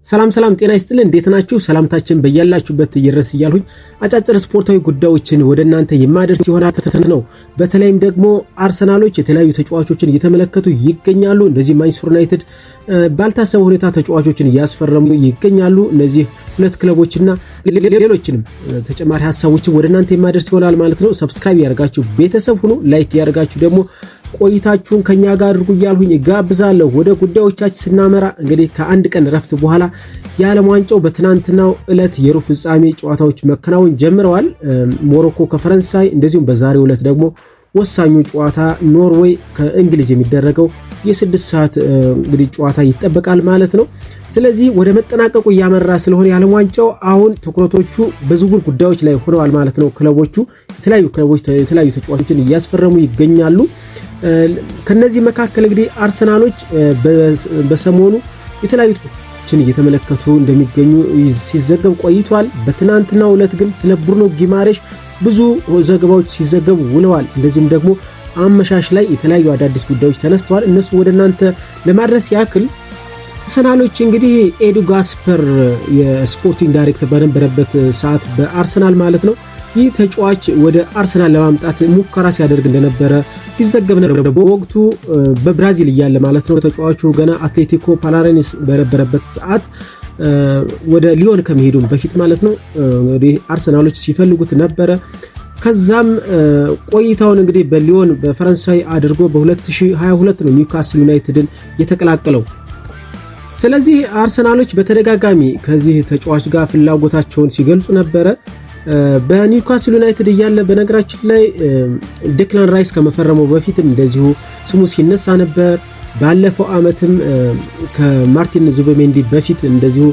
ሰላም ጤና ይስጥልን እንዴት ናችሁ ሰላምታችን በእያላችሁበት ይድረስ ይያልሁኝ አጫጭር ስፖርታዊ ጉዳዮችን ወደናንተ የማደርስ ይሆናል ነው በተለይም ደግሞ አርሰናሎች የተለያዩ ተጫዋቾችን እየተመለከቱ ይገኛሉ እንደዚህ ማንቸስተር ዩናይትድ ባልታሰበ ሁኔታ ተጫዋቾችን ያስፈረሙ ይገኛሉ እነዚህ ሁለት ክለቦችና ሌሎችንም ተጨማሪ ሐሳቦችን ወደናንተ የማደርስ ይሆናል ማለት ነው ሰብስክራይብ ያርጋችሁ ቤተሰብ ሁኑ ላይክ ያርጋችሁ ደግሞ ቆይታችሁን ከኛ ጋር አድርጉ ይያልሁኝ ጋብዛለሁ ወደ ጉዳዮቻችን ስናመራ እንግዲህ ከአንድ ቀን ረፍት በኋላ የዓለም ዋንጫው በትናንትናው ዕለት የሩብ ፍጻሜ ጨዋታዎች መከናወን ጀምረዋል ሞሮኮ ከፈረንሳይ እንደዚሁም በዛሬው ዕለት ደግሞ ወሳኙ ጨዋታ ኖርዌይ ከእንግሊዝ የሚደረገው የ6 ሰዓት እንግዲህ ጨዋታ ይጠበቃል ማለት ነው ስለዚህ ወደ መጠናቀቁ ያመራ ስለሆነ የዓለም ዋንጫው አሁን ትኩረቶቹ በዝውውር ጉዳዮች ላይ ሆነዋል ማለት ነው ክለቦቹ የተለያዩ ክለቦች የተለያዩ ተጫዋቾችን ያስፈረሙ ይገኛሉ ከነዚህ መካከል እንግዲህ አርሰናሎች በሰሞኑ የተለያዩ ተጫዋቾችን እየተመለከቱ እንደሚገኙ ሲዘገብ ቆይቷል በትናንትናው ዕለት ግን ስለ ብሩኖ ጊማሬሽ ብዙ ዘገባዎች ሲዘገቡ ውለዋል እንደዚህም ደግሞ አመሻሽ ላይ የተለያዩ አዳዲስ ጉዳዮች ተነስተዋል እነሱ ወደናንተ ለማድረስ ያክል አርሰናሎች እንግዲህ ኤዱ ጋስፐር የስፖርቲንግ ዳይሬክተር በነበረበት ሰዓት በአርሰናል ማለት ነው ይህ ተጫዋች ወደ አርሰናል ለማምጣት ሙከራ ሲያደርግ እንደነበረ ሲዘገብ ነበር በወቅቱ በብራዚል ያለ ማለት ነው ተጫዋቹ ገና አትሌቲኮ ፓላሬኒስ በነበረበት ሰዓት ወደ ሊዮን ከመሄዱ በፊት ማለት ነው እንግዲህ አርሰናሎች ሲፈልጉት ነበር ከዛም ቆይታውን እንግዲህ በሊዮን በፈረንሳይ አድርጎ በ2022 ነው ኒውካስል ዩናይትድን የተቀላቀለው ስለዚህ አርሰናሎች በተደጋጋሚ ከዚህ ተጫዋች ጋር ፍላጎታቸውን ሲገልጹ ነበር በኒውካስል ዩናይትድ ያለ በነገራችን ላይ ዴክላን ራይስ ከመፈረመው በፊትም እንደዚሁ ስሙ ሲነሳ ነበር ባለፈው አመትም ከማርቲን ዙቢሜንዲ በፊት እንደዚሁ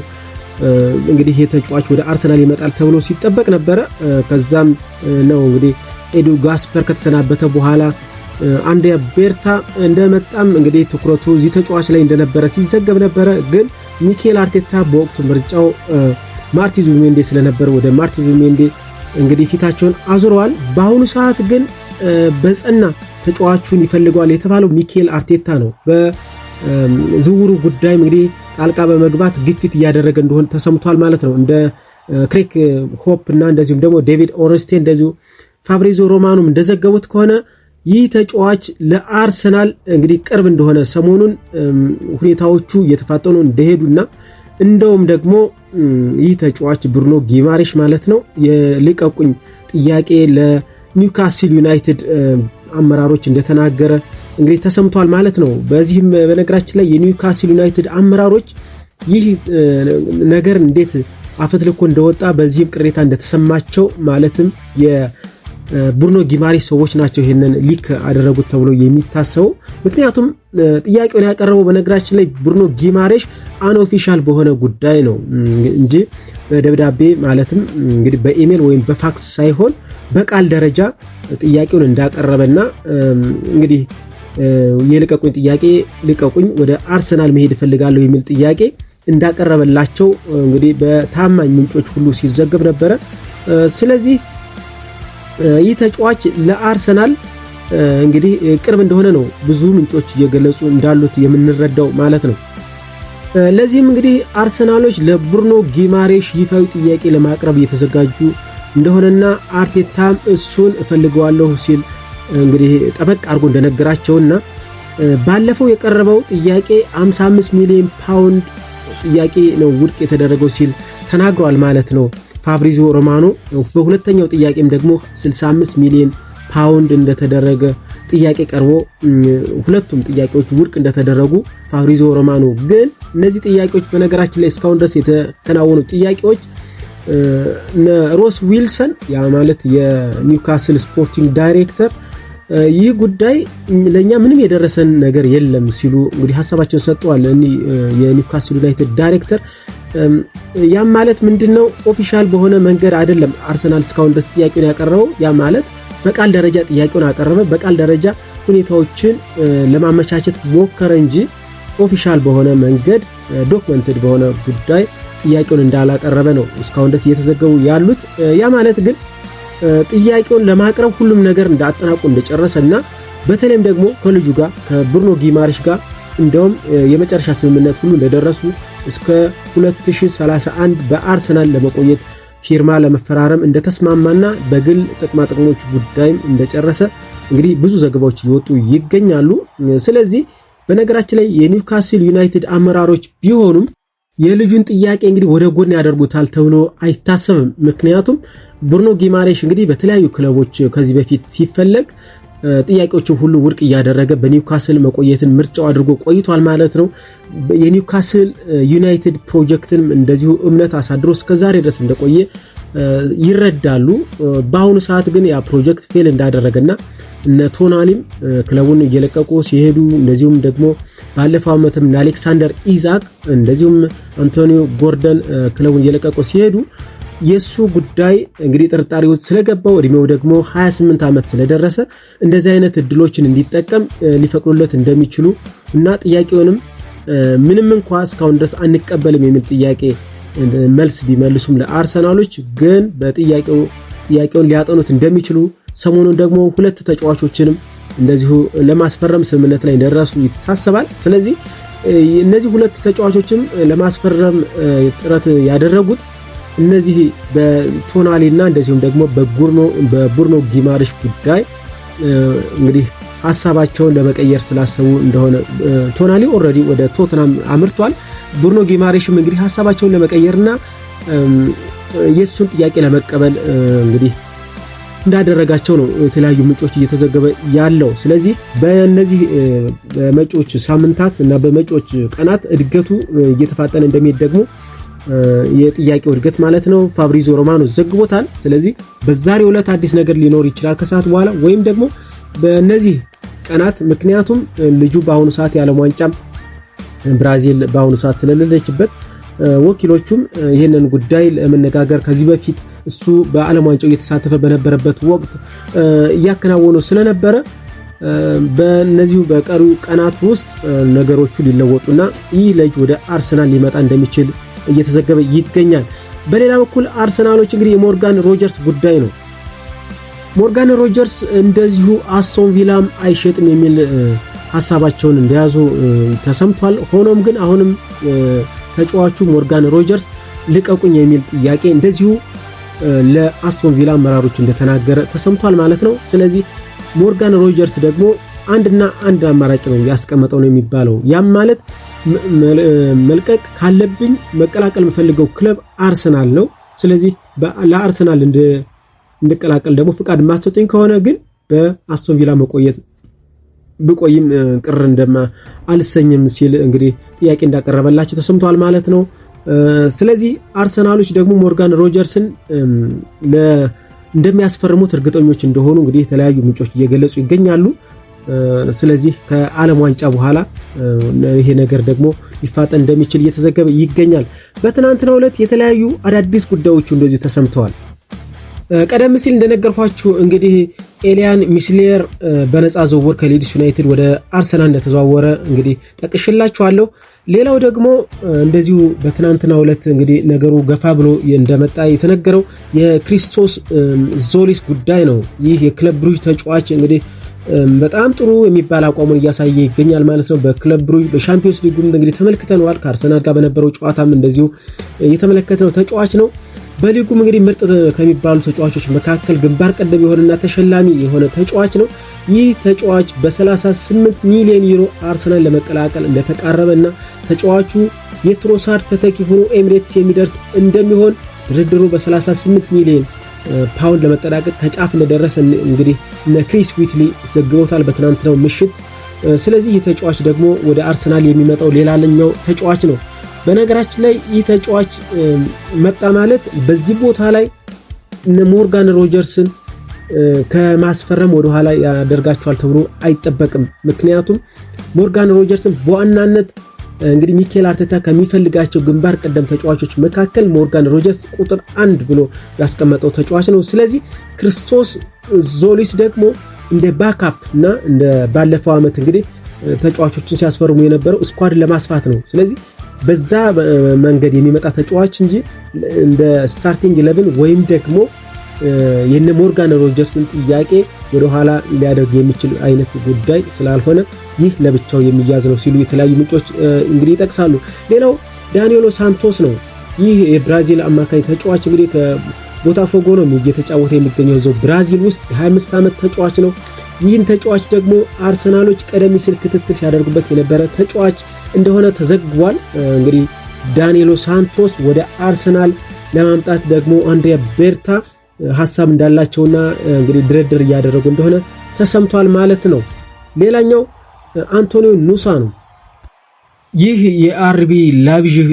እንግዲህ የተጫዋች ወደ አርሰናል ይመጣል ተብሎ ሲጠበቅ ነበር ከዛም ነው እንግዲህ ኤዱ ጋስፐር ከተሰናበተ በኋላ አንድሪያ ቤርታ እንደመጣም እንግዲህ ትኩረቱ እዚህ ተጫዋች ላይ እንደነበረ ሲዘገብ ነበር ግን ሚኬል አርቴታ በወቅቱ ምርጫው ማርቲን ዙቢሜንዲ ስለነበር ወደ ማርቲን ዙቢሜንዲ እንግዲህ ፊታቸውን አዙረዋል በአሁኑ ሰዓት ግን በጸና ተጫዋቹን ይፈልጋል የተባለው ሚኬል አርቴታ ነው በዝውውሩ ጉዳይ እንግዲህ ጣልቃ በመግባት ግፊት ያደረገ እንደሆነ ተሰምቷል ማለት ነው እንደ ክሬክ ሆፕ እና እንደዚሁም ደግሞ ዴቪድ ኦረስቴ እንደዚሁ ፋብሪዞ ሮማኖም እንደዘገቡት ከሆነ ይህ ተጫዋች ለአርሰናል እንግዲህ ቅርብ እንደሆነ ሰሞኑን ሁኔታዎቹ እየተፋጠኑ እንደሄዱና እንደውም ደግሞ ይህ ተጫዋች ብሩኖ ጊማሬሽ ማለት ነው የልቀቁኝ ጥያቄ ለኒውካስል ዩናይትድ አመራሮች እንደተናገረ እንግዲህ ተሰምቷል ማለት ነው በዚህም በነገራችን ላይ የኒውካስል ዩናይትድ አመራሮች ይህ ነገር እንዴት አፈትልኮ እንደወጣ በዚህም ቅሬታ እንደተሰማቸው ማለትም የብሩኖ ጊማሬሽ ሰዎች ናቸው ይሄንን ሊክ አደረጉት ተብሎ የሚታሰበው ምክንያቱም ጥያቄውን ያቀረበው በነገራችን ላይ ብሩኖ ጊማሬሽ አንኦፊሻል በሆነ ጉዳይ ነው እንጂ በደብዳቤ ማለትም እንግዲህ በኢሜል ወይም በፋክስ ሳይሆን በቃል ደረጃ ጥያቄውን እንዳቀረበና እንግዲህ የልቀቁኝ ጥያቄ ልቀቁኝ ወደ አርሰናል መሄድ ፈልጋለሁ የሚል ጥያቄ እንዳቀረበላቸው እንግዲህ በታማኝ ምንጮች ሁሉ ሲዘገብ ነበር ስለዚህ ይህ ተጫዋች ለአርሰናል እንግዲህ ቅርብ እንደሆነ ነው ብዙ ምንጮች እየገለጹ እንዳሉት የምንረዳው ማለት ነው ለዚህም እንግዲህ አርሰናሎች ለብሩኖ ጊማሬሽ ይፋዊ ጥያቄ ለማቅረብ እየተዘጋጁ እንደሆነና አርቴታም እሱን እፈልገዋለሁ ሲል እንግዲህ ጠበቅ አድርጎ እንደነገራቸውና ባለፈው የቀረበው ጥያቄ 55 ሚሊዮን ፓውንድ ጥያቄ ነው ውድቅ የተደረገው ሲል ተናግሯል ማለት ነው ፋብሪዞ ሮማኖ በሁለተኛው ጥያቄም ደግሞ 65 ሚሊዮን ፓውንድ እንደተደረገ ጥያቄ ቀርቦ ሁለቱም ጥያቄዎች ውድቅ እንደተደረጉ ፋብሪዞ ሮማኖ ግን እነዚህ ጥያቄዎች በነገራችን ላይ እስካሁን ድረስ የተከናወኑ ጥያቄዎች ሮስ ዊልሰን ያ ማለት የኒውካስል ስፖርቲንግ ዳይሬክተር ይህ ጉዳይ ለኛ ምንም የደረሰን ነገር የለም ሲሉ እንግዲህ ሐሳባቸውን ሰጥተዋል የኒውካስል ዩናይትድ ዳይሬክተር ያ ማለት ምንድነው ኦፊሻል በሆነ መንገድ አይደለም አርሰናል እስካሁን ድረስ ጥያቄውን ያቀረበው ያ ማለት በቃል ደረጃ ጥያቄውን አቀረበ በቃል ደረጃ ሁኔታዎችን ለማመቻቸት ሞከረ እንጂ ኦፊሻል በሆነ መንገድ ዶክመንትድ በሆነ ጉዳይ ጥያቄውን እንዳላቀረበ ነው እስካሁን ድረስ እየተዘገቡ ያሉት ያ ማለት ግን ጥያቄውን ለማቅረብ ሁሉም ነገር እንዳጠናቀቁ እንደጨረሰና በተለይም ደግሞ ከልጁ ጋር ከብሩኖ ጊማሬሽ ጋር እንደውም የመጨረሻ ስምምነት ሁሉ እንደደረሱ እስከ 2031 በአርሰናል ለመቆየት ፊርማ ለመፈራረም እንደተስማማና በግል ጥቅማጥቅሞች ጉዳይም እንደጨረሰ እንግዲህ ብዙ ዘገባዎች እየወጡ ይገኛሉ። ስለዚህ በነገራችን ላይ የኒውካስል ዩናይትድ አመራሮች ቢሆኑም የልጁን ጥያቄ እንግዲህ ወደ ጎን ያደርጉታል ተብሎ አይታሰብም። ምክንያቱም ብሩኖ ጊማሬሽ እንግዲህ በተለያዩ ክለቦች ከዚህ በፊት ሲፈለግ ጥያቄዎችን ሁሉ ውድቅ እያደረገ በኒውካስል መቆየትን ምርጫው አድርጎ ቆይቷል ማለት ነው። የኒውካስል ዩናይትድ ፕሮጀክትን እንደዚሁ እምነት አሳድሮ እስከዛሬ ድረስ እንደቆየ ይረዳሉ። በአሁኑ ሰዓት ግን ያ ፕሮጀክት ፌል እንዳደረገና እነ ቶናሊም ክለቡን እየለቀቁ ሲሄዱ እንደዚሁም ደግሞ ባለፈው ዓመትም አሌክሳንደር ኢዛክ እንደዚሁም አንቶኒዮ ጎርደን ክለቡን እየለቀቁ ሲሄዱ የሱ ጉዳይ እንግዲህ ጥርጣሬ ውስጥ ስለገባው እድሜው ደግሞ 28 ዓመት ስለደረሰ እንደዚህ አይነት እድሎችን እንዲጠቀም ሊፈቅዱለት እንደሚችሉ እና ጥያቄውንም ምንም እንኳን እስካሁን ድረስ አንቀበልም የሚል ጥያቄ መልስ ቢመልሱም ለአርሰናሎች ግን ጥያቄውን ሊያጠኑት እንደሚችሉ ሰሞኑን ደግሞ ሁለት ተጫዋቾችንም እንደዚሁ ለማስፈረም ስምምነት ላይ እንደደረሱ ይታሰባል። ስለዚህ እነዚህ ሁለት ተጫዋቾችም ለማስፈረም ጥረት ያደረጉት እነዚህ በቶናሊና እንደዚሁም ደግሞ በብሩኖ ጊማሬሽ ጉዳይ እንግዲህ ሐሳባቸውን ለመቀየር ስላሰቡ እንደሆነ ቶናሊ ኦሬዲ ወደ ቶተንሃም አምርቷል። ብሩኖ ጊማሬሽም እንግዲህ ሐሳባቸውን ለመቀየርና የሱን ጥያቄ ለመቀበል እንግዲህ እንዳደረጋቸው ነው የተለያዩ ምንጮች እየተዘገበ ያለው። ስለዚህ በእነዚህ በመጪዎች ሳምንታት እና በመጪዎች ቀናት እድገቱ እየተፋጠነ እንደሚሄድ ደግሞ የጥያቄው እድገት ማለት ነው ፋብሪዞ ሮማኖ ዘግቦታል። ስለዚህ በዛሬው ዕለት አዲስ ነገር ሊኖር ይችላል ከሰዓት በኋላ ወይም ደግሞ በእነዚህ ቀናት ምክንያቱም ልጁ በአሁኑ ሰዓት የዓለም ዋንጫ ብራዚል በአሁኑ ሰዓት ስለሌለችበት ወኪሎቹም ይሄንን ጉዳይ ለመነጋገር ከዚህ በፊት እሱ በዓለም ዋንጫው እየተሳተፈ በነበረበት ወቅት እያከናወኑ ስለነበረ በእነዚህ በቀሪው ቀናት ውስጥ ነገሮቹ ሊለወጡና ይህ ልጅ ወደ አርሰናል ሊመጣ እንደሚችል እየተዘገበ ይገኛል። በሌላ በኩል አርሰናሎች እንግዲህ የሞርጋን ሮጀርስ ጉዳይ ነው። ሞርጋን ሮጀርስ እንደዚሁ አስቶን ቪላም አይሸጥም የሚል ሐሳባቸውን እንደያዙ ተሰምቷል። ሆኖም ግን አሁንም ተጫዋቹ ሞርጋን ሮጀርስ ልቀቁኝ የሚል ጥያቄ እንደዚሁ ለአስቶን ቪላ አመራሮች እንደተናገረ ተሰምቷል ማለት ነው። ስለዚህ ሞርጋን ሮጀርስ ደግሞ አንድ አማራጭ ነው ያስቀመጠው ነው የሚባለው። ያም ማለት መልቀቅ ካለብኝ መቀላቀል የምፈልገው ክለብ አርሰናል ነው። ስለዚህ ለአርሰናል እንድቀላቀል ደግሞ ፍቃድ ማትሰጡኝ ከሆነ ግን በአስቶን ቪላ ብቆይም ቅር አልሰኝም ሲል እንግዲህ ጥያቄ እንዳቀረበላቸው ተሰምቷል ማለት ነው። ስለዚህ አርሰናሎች ደግሞ ሞርጋን ሮጀርስን እንደሚያስፈርሙት እርግጠኞች እንደሆኑ እንግዲህ የተለያዩ ምንጮች እየገለጹ ይገኛሉ። ስለዚህ ከዓለም ዋንጫ በኋላ ይሄ ነገር ደግሞ ሊፋጠን እንደሚችል እየተዘገበ ይገኛል። በትናንትናው ዕለት የተለያዩ አዳዲስ ጉዳዮች እንደዚሁ ተሰምተዋል። ቀደም ሲል እንደነገርኳችሁ እንግዲህ ኤሊያን ሚስሌር በነፃ ዝውውር ከሊድስ ዩናይትድ ወደ አርሰናል እንደተዘዋወረ እንግዲህ ጠቅሼላችኋለሁ። ሌላው ደግሞ እንደዚሁ በትናንትናው ዕለት እንግዲህ ነገሩ ገፋ ብሎ እንደመጣ የተነገረው የክሪስቶስ ዞሊስ ጉዳይ ነው። ይህ የክለብ ብሩጅ ተጫዋች እንግዲህ በጣም ጥሩ የሚባል አቋሙን እያሳየ ይገኛል ማለት ነው። በክለብ ብሩጅ በሻምፒዮንስ ሊጉም እንግዲህ ተመልክተነዋል። ከአርሰናል ጋር በነበረው ጨዋታም እንደዚሁ የተመለከተነው ተጫዋች ነው። በሊጉም እንግዲህ ምርጥ ከሚባሉ ተጫዋቾች መካከል ግንባር ቀደም የሆነና ተሸላሚ የሆነ ተጫዋች ነው። ይህ ተጫዋች በ38 ሚሊዮን ዩሮ አርሰናል ለመቀላቀል እንደተቃረበና ተጫዋቹ የትሮሳርድ ተተኪ ሆኖ ኤሚሬትስ የሚደርስ እንደሚሆን ድርድሩ በ38 ሚሊዮን ፓውንድ ለመጠናቀቅ ከጫፍ እንደደረሰ እንግዲህ ክሪስ ዊትሊ ዘግቦታል በትናንትናው ምሽት። ስለዚህ ይህ ተጫዋች ደግሞ ወደ አርሰናል የሚመጣው ሌላኛው ተጫዋች ነው። በነገራችን ላይ ይህ ተጫዋች መጣ ማለት በዚህ ቦታ ላይ ሞርጋን ሮጀርስን ከማስፈረም ወደ ኋላ ያደርጋቸዋል ተብሎ አይጠበቅም። ምክንያቱም ሞርጋን ሮጀርስን በዋናነት እንግዲህ ሚኬል አርቴታ ከሚፈልጋቸው ግንባር ቀደም ተጫዋቾች መካከል ሞርጋን ሮጀርስ ቁጥር 1 ብሎ ያስቀመጠው ተጫዋች ነው። ስለዚህ ክርስቶስ ዞሊስ ደግሞ እንደ ባካፕ እና እንደ ባለፈው ዓመት እንግዲህ ተጫዋቾችን ሲያስፈርሙ የነበረው ስኳድ ለማስፋት ነው። ስለዚህ በዛ መንገድ የሚመጣ ተጫዋች እንጂ እንደ ስታርቲንግ 11 ወይም ደግሞ የነ ሞርጋን ሮጀርስን ጥያቄ ወደ ኋላ ሊያደርግ የሚችል አይነት ጉዳይ ስላልሆነ ይህ ለብቻው የሚያዝ ነው ሲሉ የተለያዩ ምንጮች እንግዲህ ይጠቅሳሉ። ሌላው ዳኒኤሎ ሳንቶስ ነው። ይህ የብራዚል አማካኝ ተጫዋች እንግዲህ ከቦታፎጎ ነው እየተጫወተ የሚገኘው እዛው ብራዚል ውስጥ የ25 ዓመት ተጫዋች ነው። ይህን ተጫዋች ደግሞ አርሰናሎች ቀደም ሲል ክትትል ሲያደርጉበት የነበረ ተጫዋች እንደሆነ ተዘግቧል። እንግዲህ ዳኒኤሎ ሳንቶስ ወደ አርሰናል ለማምጣት ደግሞ አንድሪያ ቤርታ ሐሳብ እንዳላቸውና እንግዲህ ድርድር እያደረጉ እንደሆነ ተሰምቷል ማለት ነው። ሌላኛው አንቶኒዮ ኑሳ ነው። ይህ የአርቢ ላይፕዚግ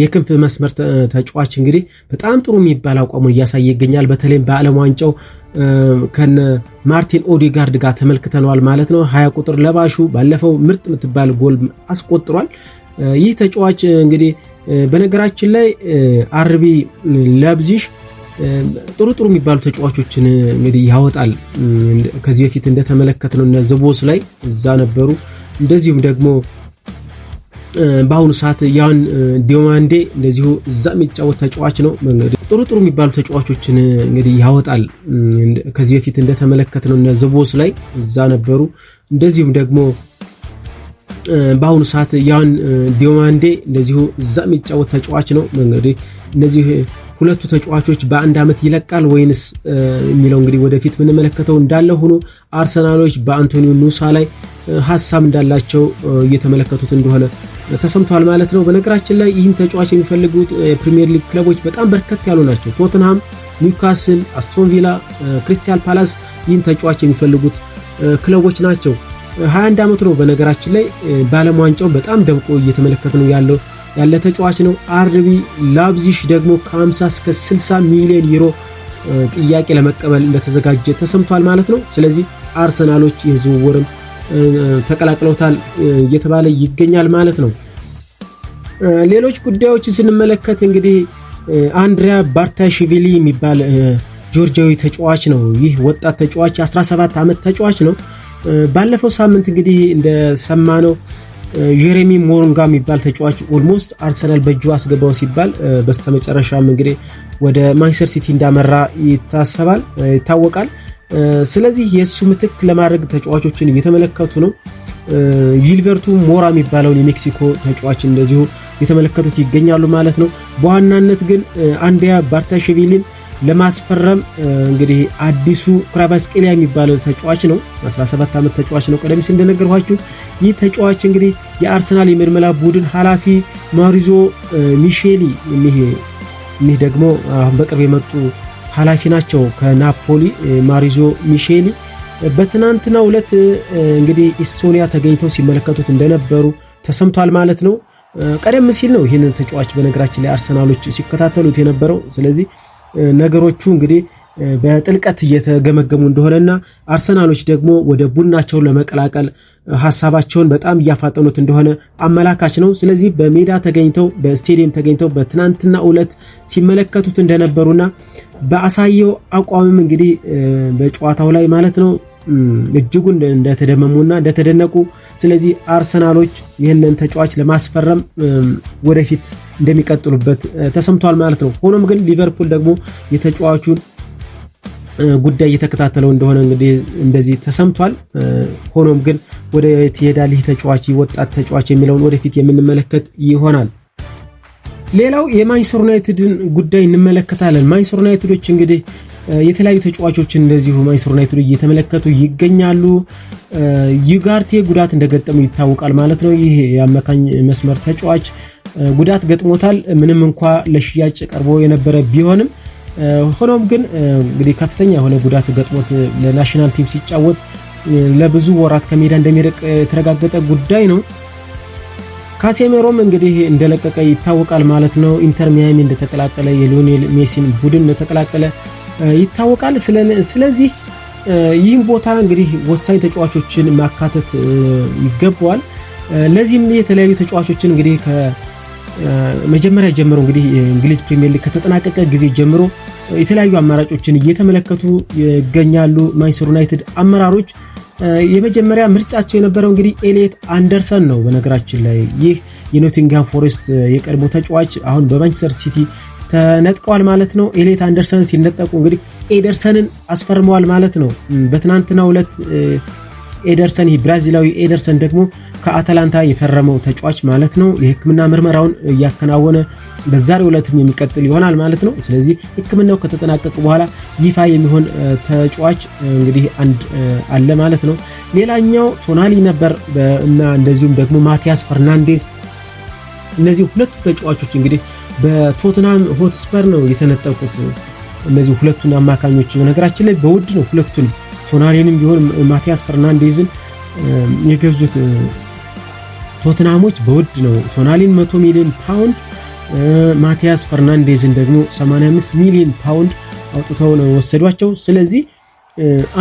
የክንፍ መስመር ተጫዋች እንግዲህ በጣም ጥሩ የሚባል አቋሙን እያሳየ ይገኛል። በተለይም በዓለም ዋንጫው ከነ ማርቲን ኦዴጋርድ ጋር ተመልክተናል ማለት ነው። 20 ቁጥር ለባሹ ባለፈው ምርጥ የምትባል ጎል አስቆጥሯል። ይህ ተጫዋች እንግዲህ በነገራችን ላይ አርቢ ላይፕዚግ ጥሩ የሚባሉ ተጫዋቾችን እንግዲህ ያወጣል። ከዚህ በፊት እንደተመለከትነው እነ ዘቦስ ላይ እዛ ነበሩ። እንደዚሁም ደግሞ በአሁኑ ሰዓት ያን ዲዮማንዴ እንደዚሁ እዛ የሚጫወት ተጫዋች ነው። እንግዲህ ጥሩ የሚባሉ ተጫዋቾችን እንግዲህ ያወጣል። ከዚህ በፊት እንደተመለከትነው እነ ዘቦስ ላይ እዛ ነበሩ። እንደዚሁም ደግሞ በአሁኑ ሰዓት ያን ዲዮማንዴ እንደዚሁ እዛ የሚጫወት ተጫዋች ነው። እንግዲህ እነዚህ ሁለቱ ተጫዋቾች በአንድ ዓመት ይለቃል ወይንስ የሚለው እንግዲህ ወደፊት ምንመለከተው እንዳለ ሆኖ አርሰናሎች በአንቶኒዮ ኑሳ ላይ ሐሳብ እንዳላቸው እየተመለከቱት እንደሆነ ተሰምቷል ማለት ነው። በነገራችን ላይ ይህን ተጫዋች የሚፈልጉት የፕሪሚየር ሊግ ክለቦች በጣም በርከት ያሉ ናቸው። ቶተንሃም፣ ኒውካስል፣ አስቶን ቪላ፣ ክሪስታል ፓላስ ይህን ተጫዋች የሚፈልጉት ክለቦች ናቸው። 21 ዓመቱ ነው። በነገራችን ላይ በዓለም ዋንጫው በጣም ደምቆ እየተመለከትነው ያለ ተጫዋች ነው። አርቢ ላይፕዚግ ደግሞ ከ50 እስከ 60 ሚሊዮን ዩሮ ጥያቄ ለመቀበል እንደተዘጋጀ ተሰምቷል ማለት ነው። ስለዚህ አርሰናሎች የዝውውርም ተቀላቅለውታል እየተባለ ይገኛል ማለት ነው። ሌሎች ጉዳዮችን ስንመለከት እንግዲህ አንድሪያ ባርታሽቪሊ የሚባል ጆርጂያዊ ተጫዋች ነው። ይህ ወጣት ተጫዋች 17 ዓመት ተጫዋች ነው። ባለፈው ሳምንት እንግዲህ እንደሰማነው ጄሬሚ ሞሩንጋ የሚባል ተጫዋች ኦልሞስት አርሰናል በእጁ አስገባው ሲባል በስተመጨረሻም እንግዲህ ወደ ማንቸስተር ሲቲ እንዳመራ ይታወቃል። ስለዚህ የሱ ምትክ ለማድረግ ተጫዋቾችን እየተመለከቱ ነው። ጂልበርቱ ሞራ የሚባለውን የሜክሲኮ ተጫዋች እንደዚሁ እየተመለከቱት ይገኛሉ ማለት ነው። በዋናነት ግን አንድሪያ ባርታሽቪሊን ለማስፈረም እንግዲህ አዲሱ ክራቫስኬሊያ የሚባለው ተጫዋች ነው። 17 ዓመት ተጫዋች ነው። ቀደም ሲል እንደነገርኳችሁ ይህ ተጫዋች እንግዲህ የአርሰናል የምልመላ ቡድን ኃላፊ ማሪዞ ሚሼሊ እኒህ ደግሞ አሁን በቅርብ የመጡ ኃላፊ ናቸው ከናፖሊ። ማሪዞ ሚሼሊ በትናንትናው ዕለት እንግዲህ ኢስቶኒያ ተገኝተው ሲመለከቱት እንደነበሩ ተሰምቷል ማለት ነው። ቀደም ሲል ነው ይህንን ተጫዋች በነገራችን ላይ አርሰናሎች ሲከታተሉት የነበረው። ስለዚህ ነገሮቹ እንግዲህ በጥልቀት እየተገመገሙ እንደሆነና አርሰናሎች ደግሞ ወደ ቡድናቸው ለመቀላቀል ሐሳባቸውን በጣም እያፋጠኑት እንደሆነ አመላካች ነው። ስለዚህ በሜዳ ተገኝተው በስቴዲየም ተገኝተው በትናንትና ዕለት ሲመለከቱት እንደነበሩና በአሳየው አቋምም እንግዲህ በጨዋታው ላይ ማለት ነው እጅጉን እንደተደመሙና እንደተደነቁ፣ ስለዚህ አርሰናሎች ይህንን ተጫዋች ለማስፈረም ወደፊት እንደሚቀጥሉበት ተሰምቷል ማለት ነው። ሆኖም ግን ሊቨርፑል ደግሞ የተጫዋቹን ጉዳይ እየተከታተለው እንደሆነ እንግዲህ እንደዚህ ተሰምቷል። ሆኖም ግን ወደ ይሄዳል ይህ ተጫዋች ወጣት ተጫዋች የሚለውን ወደፊት የምንመለከት ይሆናል። ሌላው የማንቸስተር ዩናይትድን ጉዳይ እንመለከታለን። ማንቸስተር ዩናይትዶች እንግዲህ የተለያዩ ተጫዋቾችን እንደዚሁ ማንቸስተር ዩናይትድ እየተመለከቱ ይገኛሉ። ዩጋርቴ ጉዳት እንደገጠሙ ይታወቃል ማለት ነው። ይህ የአማካኝ መስመር ተጫዋች ጉዳት ገጥሞታል። ምንም እንኳ ለሽያጭ ቀርቦ የነበረ ቢሆንም ሆኖም ግን እንግዲህ ከፍተኛ የሆነ ጉዳት ገጥሞት ለናሽናል ቲም ሲጫወት ለብዙ ወራት ከሜዳ እንደሚርቅ የተረጋገጠ ጉዳይ ነው። ካሴሜሮም እንግዲህ እንደለቀቀ ይታወቃል ማለት ነው። ኢንተር ሚያሚ እንደተቀላቀለ የሊዮኔል ሜሲን ቡድን እንደተቀላቀለ ይታወቃል። ስለዚህ ይህን ቦታ እንግዲህ ወሳኝ ተጫዋቾችን ማካተት ይገባዋል። ለዚህም የተለያዩ ተጫዋቾችን እንግዲህ ከመጀመሪያ ጀምሮ እንግዲህ የእንግሊዝ ፕሪሚየር ሊግ ከተጠናቀቀ ጊዜ ጀምሮ የተለያዩ አማራጮችን እየተመለከቱ ይገኛሉ። ማንቸስተር ዩናይትድ አመራሮች የመጀመሪያ ምርጫቸው የነበረው እንግዲህ ኤሊየት አንደርሰን ነው። በነገራችን ላይ ይህ የኖቲንግሃም ፎሬስት የቀድሞ ተጫዋች አሁን በማንቸስተር ሲቲ ተነጥቀዋል ማለት ነው። ኤሊየት አንደርሰን ሲነጠቁ እንግዲህ ኤደርሰንን አስፈርመዋል ማለት ነው። በትናንትናው ዕለት ኤደርሰን ብራዚላዊ ኤደርሰን ደግሞ ከአታላንታ የፈረመው ተጫዋች ማለት ነው የህክምና ምርመራውን ያከናወነ በዛሬው ዕለትም የሚቀጥል ይሆናል ማለት ነው። ስለዚህ ህክምናው ከተጠናቀቀ በኋላ ይፋ የሚሆን ተጫዋች እንግዲህ አንድ አለ ማለት ነው። ሌላኛው ቶናሊ ነበር እና እንደዚሁም ደግሞ ማቲያስ ፈርናንዴዝ እነዚህ ሁለቱ ተጫዋቾች እንግዲህ በቶተንሃም ሆትስፐር ነው የተነጠቁት። እነዚህ ሁለቱን አማካኞች በነገራችን ላይ በውድ ነው ሁለቱን ቶናሊንም ቢሆን ማቲያስ ፈርናንዴዝን የገዙት ቶተንሃሞች በውድ ነው። ቶናሊን 100 ሚሊዮን ፓውንድ ማቲያስ ፈርናንዴዝን ደግሞ 85 ሚሊዮን ፓውንድ አውጥተው ነው ወሰዷቸው። ስለዚህ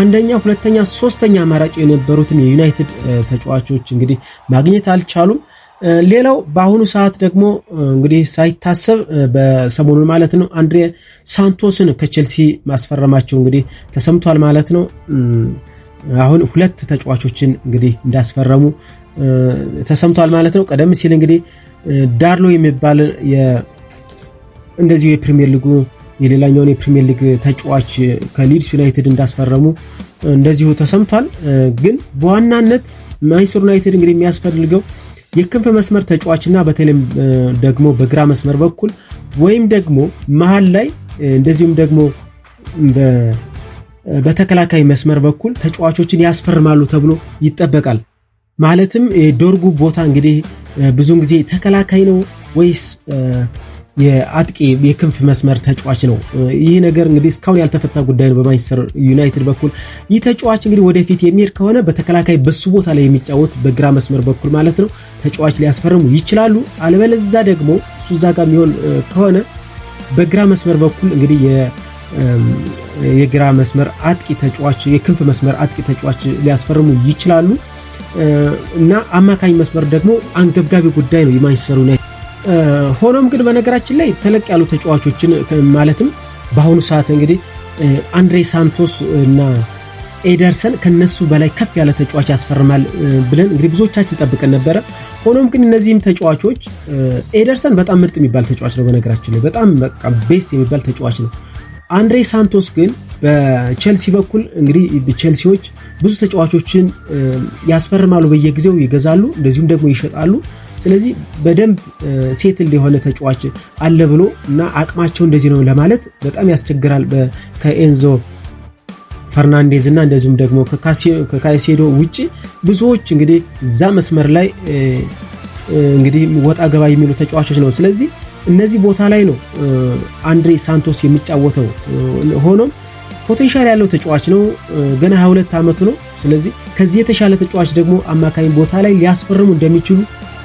አንደኛ፣ ሁለተኛ፣ ሶስተኛ አማራጭ የነበሩትን የዩናይትድ ተጫዋቾች እንግዲህ ማግኘት አልቻሉም። ሌላው በአሁኑ ሰዓት ደግሞ እንግዲህ ሳይታሰብ በሰሞኑ ማለት ነው አንድሬ ሳንቶስን ከቼልሲ ማስፈረማቸው እንግዲህ ተሰምቷል ማለት ነው። አሁን ሁለት ተጫዋቾችን እንግዲህ እንዳስፈረሙ ተሰምቷል ማለት ነው። ቀደም ሲል እንግዲህ ዳርሎ የሚባል እንደዚሁ የፕሪሚየር ሊጉ የሌላኛውን የፕሪሚየር ሊግ ተጫዋች ከሊድስ ዩናይትድ እንዳስፈረሙ እንደዚሁ ተሰምቷል። ግን በዋናነት ማንቸስተር ዩናይትድ እንግዲህ የሚያስፈልገው የክንፍ መስመር ተጫዋችና በተለይም ደግሞ በግራ መስመር በኩል ወይም ደግሞ መሃል ላይ እንደዚሁም ደግሞ በተከላካይ መስመር በኩል ተጫዋቾችን ያስፈርማሉ ተብሎ ይጠበቃል። ማለትም የዶርጉ ቦታ እንግዲህ ብዙውን ጊዜ ተከላካይ ነው ወይስ የአጥቂ የክንፍ መስመር ተጫዋች ነው? ይህ ነገር እንግዲህ እስካሁን ያልተፈታ ጉዳይ ነው በማንቸስተር ዩናይትድ በኩል። ይህ ተጫዋች እንግዲህ ወደፊት የሚሄድ ከሆነ በተከላካይ በሱ ቦታ ላይ የሚጫወት በግራ መስመር በኩል ማለት ነው ተጫዋች ሊያስፈርሙ ይችላሉ። አለበለዚያ ደግሞ እሱ እዛ ጋር የሚሆን ከሆነ በግራ መስመር በኩል እንግዲህ የግራ መስመር አጥቂ ተጫዋች የክንፍ መስመር አጥቂ ተጫዋች ሊያስፈርሙ ይችላሉ እና አማካኝ መስመር ደግሞ አንገብጋቢ ጉዳይ ነው የማንቸስተር ዩናይትድ። ሆኖም ግን በነገራችን ላይ ተለቅ ያሉ ተጫዋቾችን ማለትም በአሁኑ ሰዓት እንግዲህ አንድሬ ሳንቶስ እና ኤደርሰን ከነሱ በላይ ከፍ ያለ ተጫዋች ያስፈርማል ብለን እንግዲህ ብዙዎቻችን ጠብቀን ነበረ። ሆኖም ግን እነዚህም ተጫዋቾች ኤደርሰን በጣም ምርጥ የሚባል ተጫዋች ነው በነገራችን ላይ በጣም በቃ ቤስት የሚባል ተጫዋች ነው። አንድሬ ሳንቶስ ግን በቼልሲ በኩል እንግዲህ ቼልሲዎች ብዙ ተጫዋቾችን ያስፈርማሉ፣ በየጊዜው ይገዛሉ፣ እንደዚሁም ደግሞ ይሸጣሉ። ስለዚህ በደንብ ሴትል የሆነ ተጫዋች አለ ብሎ እና አቅማቸው እንደዚህ ነው ለማለት በጣም ያስቸግራል። ከኤንዞ ፈርናንዴዝ እና እንደዚሁም ደግሞ ከካይሴዶ ውጪ ብዙዎች እንግዲህ እዛ መስመር ላይ እንግዲህ ወጣ ገባ የሚሉ ተጫዋቾች ነው። ስለዚህ እነዚህ ቦታ ላይ ነው አንድሬ ሳንቶስ የሚጫወተው። ሆኖም ፖቴንሻል ያለው ተጫዋች ነው፣ ገና 22 ዓመቱ ነው። ስለዚህ ከዚህ የተሻለ ተጫዋች ደግሞ አማካኝ ቦታ ላይ ሊያስፈርሙ እንደሚችሉ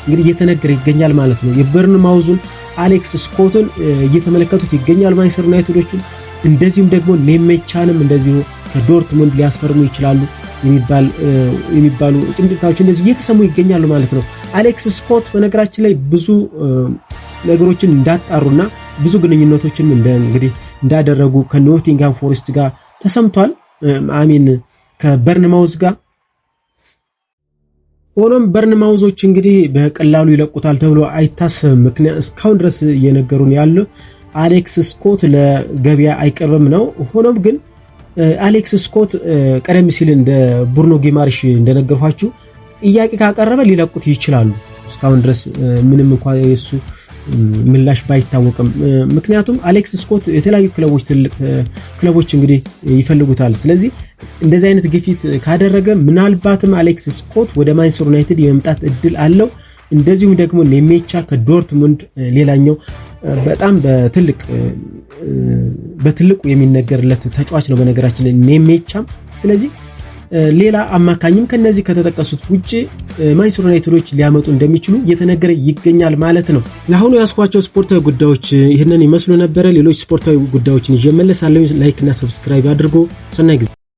እንግዲህ እየተነገረ ይገኛል ማለት ነው። የበርንማውዙን አሌክስ ስኮትን እየተመለከቱት ይገኛል ማንቸስተር ዩናይትዶች። እንደዚሁም ደግሞ ኔሜቻንም እንደዚሁ ከዶርትሙንድ ሊያስፈርሙ ይችላሉ የሚባሉ ጭምጭምታዎች እንደዚህ እየተሰሙ ይገኛሉ ማለት ነው። አሌክስ ስኮት በነገራችን ላይ ብዙ ነገሮችን እንዳጣሩና ብዙ ግንኙነቶችን እንግዲህ እንዳደረጉ ከኖቲንግሃም ፎሬስት ጋር ተሰምቷል። ከበርንማውዝ ጋር። ሆኖም በርንማውዞች እንግዲህ በቀላሉ ይለቁታል ተብሎ አይታሰብም። ምክንያት እስካሁን ድረስ እየነገሩን ያለው አሌክስ ስኮት ለገበያ አይቀርብም ነው። ሆኖም ግን አሌክስ ስኮት ቀደም ሲል እንደ ብሩኖ ጊማሬሽ እንደነገርኳችሁ ጥያቄ ካቀረበ ሊለቁት ይችላሉ። እስካሁን ድረስ ምንም እንኳን የሱ ምላሽ ባይታወቅም፣ ምክንያቱም አሌክስ ስኮት የተለያዩ ክለቦች ትልቅ ክለቦች እንግዲህ ይፈልጉታል። ስለዚህ እንደዚህ አይነት ግፊት ካደረገ ምናልባትም አሌክስ ስኮት ወደ ማንቸስተር ዩናይትድ የመምጣት እድል አለው። እንደዚሁም ደግሞ ኔሜቻ ከዶርትሙንድ ሌላኛው በጣም በትልቁ የሚነገርለት ተጫዋች ነው በነገራችን ላይ ኔሜቻ። ስለዚህ ሌላ አማካኝም ከነዚህ ከተጠቀሱት ውጪ ማንቸስተር ዩናይትዶች ሊያመጡ እንደሚችሉ እየተነገረ ይገኛል ማለት ነው። ለአሁኑ ያስኳቸው ስፖርታዊ ጉዳዮች ይህንን ይመስሉ ነበረ። ሌሎች ስፖርታዊ ጉዳዮችን ይዤ እመለሳለሁ። ላይክ እና ሰብስክራይብ አድርጎ ሰናይ ጊዜ